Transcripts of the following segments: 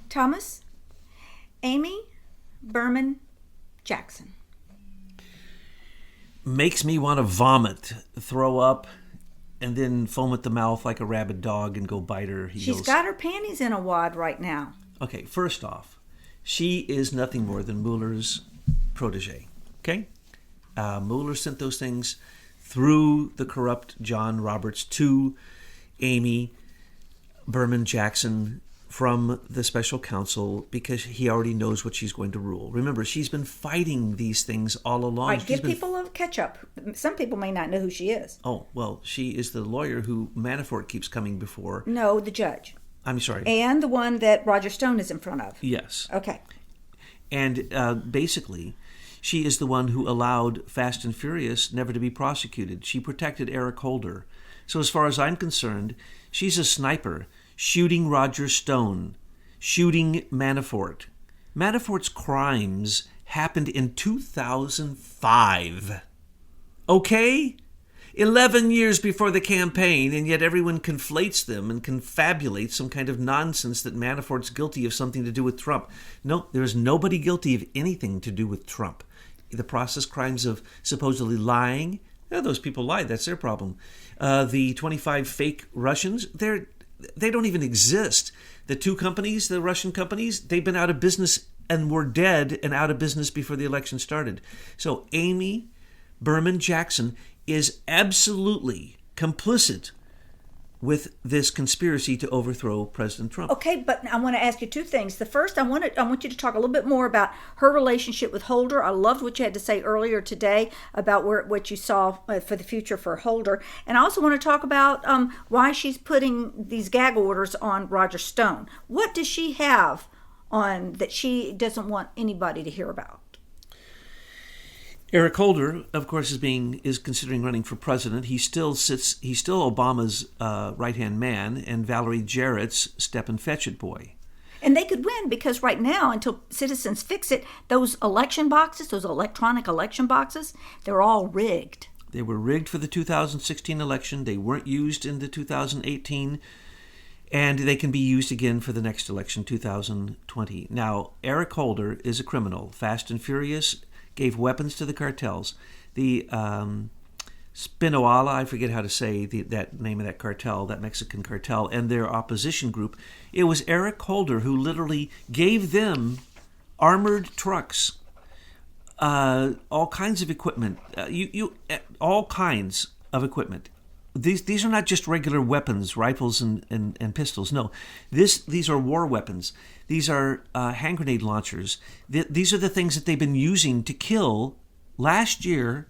Thomas, Amy, Berman, Jackson. Makes me want to vomit, throw up, and then foam at the mouth like a rabid dog and go bite her heels. She's got her panties in a wad right now. Okay, first off, she is nothing more than Mueller's protege. Okay? Mueller sent those things through the corrupt John Roberts to Amy Berman Jackson from the special counsel because he already knows what she's going to rule. Remember, she's been fighting these things all along. Right, give people a catch-up. Some people may not know who she is. Oh, well, she is the lawyer who Manafort keeps coming before. No, the judge. I'm sorry. And the one that Roger Stone is in front of. Yes. Okay. And basically, she is the one who allowed Fast and Furious never to be prosecuted. She protected Eric Holder. So as far as I'm concerned, she's a sniper shooting Roger Stone, shooting Manafort. Manafort's crimes happened in 2005. Okay? 11 years before the campaign, and yet everyone conflates them and confabulates some kind of nonsense that Manafort's guilty of something to do with Trump. No, there is nobody guilty of anything to do with Trump. The process crimes of supposedly lying, those people lied, that's their problem. The 25 fake Russians, they don't even exist. The two companies, the Russian companies, they've been out of business and were dead and out of business before the election started. So Amy Berman Jackson is absolutely complicit with this conspiracy to overthrow President Trump. Okay, but I want to ask you two things. The first, I want you to talk a little bit more about her relationship with Holder. I loved what you had to say earlier today about what you saw for the future for Holder. And I also want to talk about why she's putting these gag orders on Roger Stone. What does she have on that she doesn't want anybody to hear about? Eric Holder, of course, is considering running for president. He's still Obama's right-hand man and Valerie Jarrett's step and fetch it boy. And they could win because right now, until citizens fix it, those election boxes, those electronic election boxes, they're all rigged. They were rigged for the 2016 election. They weren't used in the 2018, and they can be used again for the next election, 2020. Now, Eric Holder is a criminal. Fast and Furious gave weapons to the cartels. The Spinoala, I forget how to say that name of that cartel, that Mexican cartel, and their opposition group. It was Eric Holder who literally gave them armored trucks, all kinds of equipment, all kinds of equipment. These are not just regular weapons, rifles and pistols. No, these are war weapons. These are hand grenade launchers. These are the things that they've been using to kill. Last year,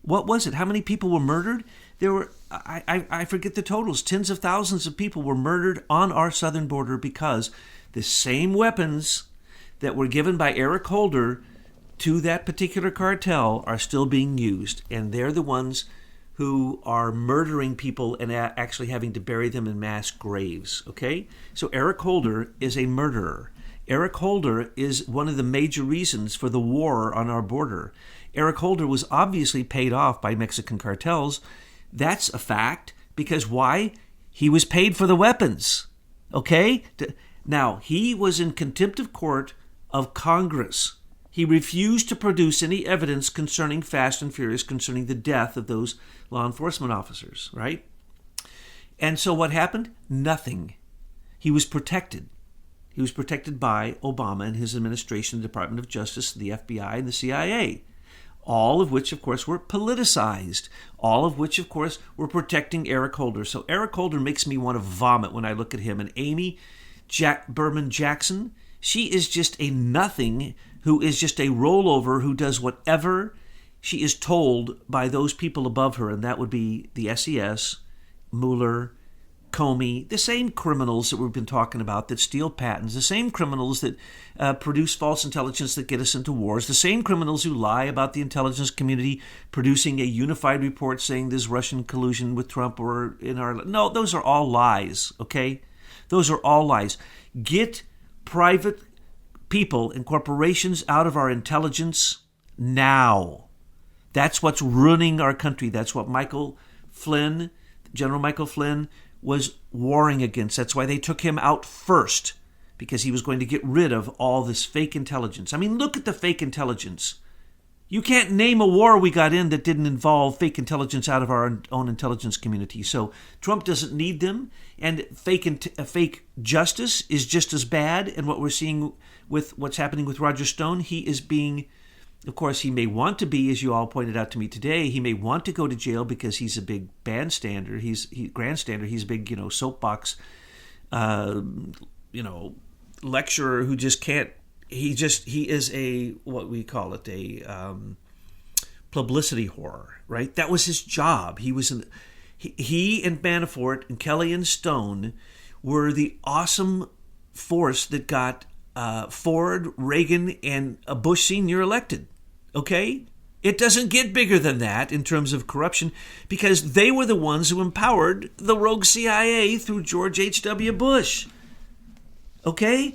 what was it? How many people were murdered? There were, I forget the totals. Tens of thousands of people were murdered on our southern border because the same weapons that were given by Eric Holder to that particular cartel are still being used. And they're the ones who are murdering people and actually having to bury them in mass graves, okay? So Eric Holder is a murderer. Eric Holder is one of the major reasons for the war on our border. Eric Holder was obviously paid off by Mexican cartels. That's a fact, because why? He was paid for the weapons, okay? Now, he was in contempt of court of Congress. He refused to produce any evidence concerning Fast and Furious, concerning the death of those law enforcement officers, right? And so what happened? Nothing. He was protected. He was protected by Obama and his administration, the Department of Justice, the FBI, and the CIA, all of which, of course, were politicized, all of which, of course, were protecting Eric Holder. So Eric Holder makes me want to vomit when I look at him. And Amy Berman Jackson, she is just a nothing who is just a rollover who does whatever she is told by those people above her, and that would be the SES, Mueller, Comey, the same criminals that we've been talking about that steal patents, the same criminals that produce false intelligence that get us into wars, the same criminals who lie about the intelligence community producing a unified report saying there's Russian collusion with Trump or in our... No, those are all lies, okay? Those are all lies. Get private people and corporations out of our intelligence now. That's what's ruining our country. That's what General Michael Flynn was warring against. That's why they took him out first, because he was going to get rid of all this fake intelligence. I mean, look at the fake intelligence. You can't name a war we got in that didn't involve fake intelligence out of our own intelligence community. So Trump doesn't need them, and fake justice is just as bad. And what we're seeing with what's happening with Roger Stone, he is being, of course, he may want to be, as you all pointed out to me today, he may want to go to jail because he's a big grandstander. He's a big, soapbox, lecturer who just can't. He is a, what we call it, a publicity whore, right? That was his job. He and Manafort and Kelly and Stone were the awesome force that got Ford, Reagan, and Bush Sr. elected. Okay? It doesn't get bigger than that in terms of corruption, because they were the ones who empowered the rogue CIA through George H.W. Bush. Okay?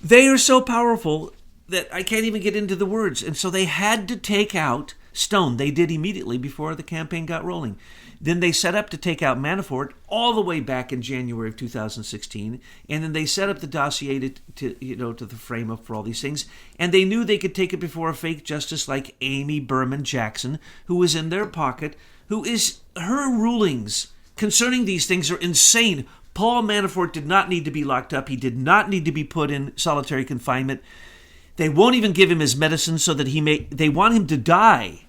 They are so powerful that I can't even get into the words. And so they had to take out Stone. They did immediately before the campaign got rolling. Then they set up to take out Manafort all the way back in January of 2016. And then they set up the dossier to the frame up for all these things. And they knew they could take it before a fake justice like Amy Berman Jackson, who was in their pocket, her rulings concerning these things are insane. Paul Manafort did not need to be locked up. He did not need to be put in solitary confinement. They won't even give him his medicine so that they want him to die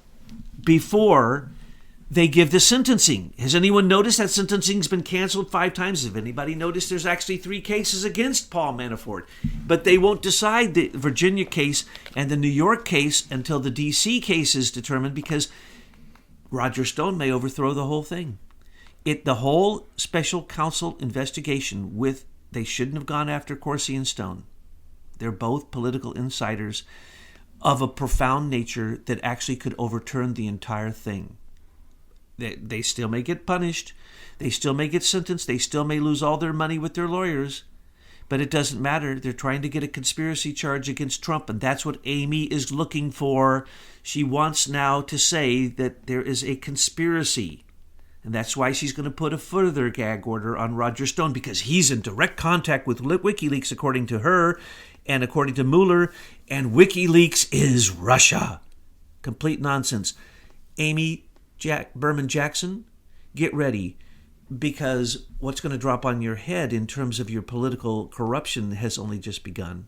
before they give the sentencing. Has anyone noticed that sentencing's been canceled 5 times? Have anybody noticed there's actually 3 cases against Paul Manafort? But they won't decide the Virginia case and the New York case until the D.C. case is determined, because Roger Stone may overthrow the whole thing. The whole special counsel investigation they shouldn't have gone after Corsi and Stone. They're both political insiders of a profound nature that actually could overturn the entire thing. They still may get punished. They still may get sentenced. They still may lose all their money with their lawyers. But it doesn't matter. They're trying to get a conspiracy charge against Trump, and that's what Amy is looking for. She wants now to say that there is a conspiracy. And that's why she's going to put a further gag order on Roger Stone, because he's in direct contact with WikiLeaks, according to her, and according to Mueller. And WikiLeaks is Russia. Complete nonsense. Amy Berman Jackson, get ready, because what's going to drop on your head in terms of your political corruption has only just begun.